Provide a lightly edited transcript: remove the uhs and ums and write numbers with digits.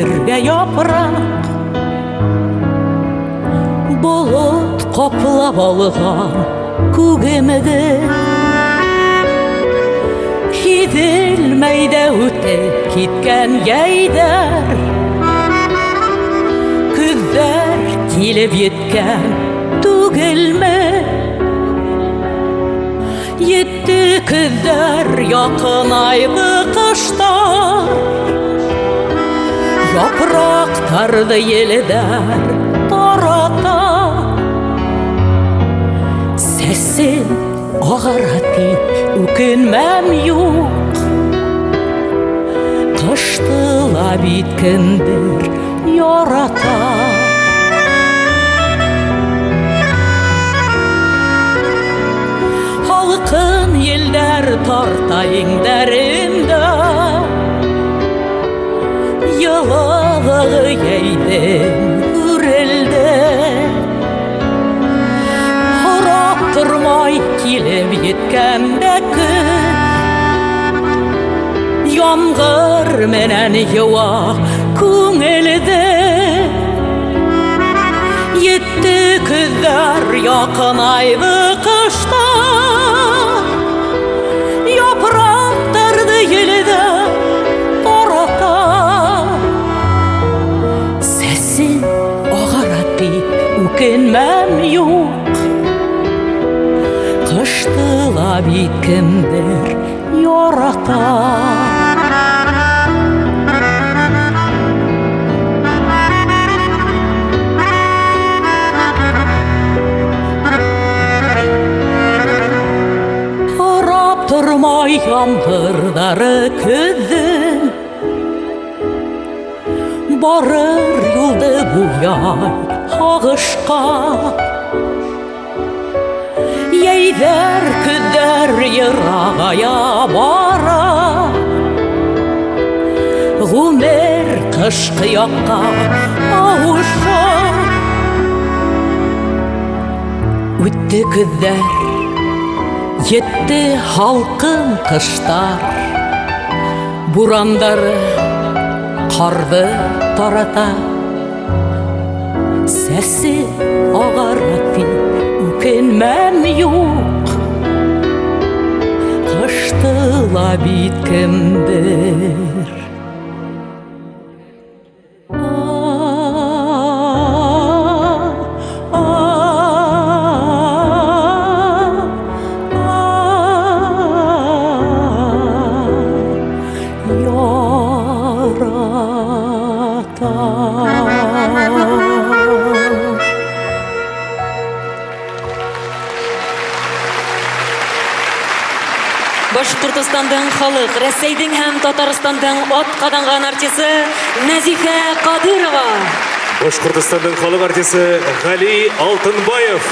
жерге япырақ, бұлыт қоплап алған көкемді, кетілмейді өтіп кеткен гейдер, күздер келіп еткен түгелме. Етті күздер яқын айды қыштар, япырақтарды елдер тарата. Сәсін ағараты өкінмәм юқ, қыштыла биткендер ярата. Халқын елдер тартайыңдарында, Йылығы ейден үрелді. Құрап тұрмай келіп еткенде күн, Ямғыр менен еуа көңілді. Етті күздер яқын айды қыштар, япырақтарды елді тарата. Сәсін ағараты өкінмәм юқ, қыштыла биткендер ярата. Тұрмай ямғырдары күздің, барыр юлды буяй ағышқа. Ейдер күздер ерағая бара, ғумер қышқы яққа ауыша. Өтті күздер, етті халқын қыштар, бурандары қарды тарата. Сәсі ағараты өкінмәм юқ, қыштыла биткендер. Башқұртыстандың халық, Рәсейдің һәм Татарстандың от қаданған артисі Нәзифә Қадырова. Башқұртыстандың халық артисі Ғали Алтынбаев.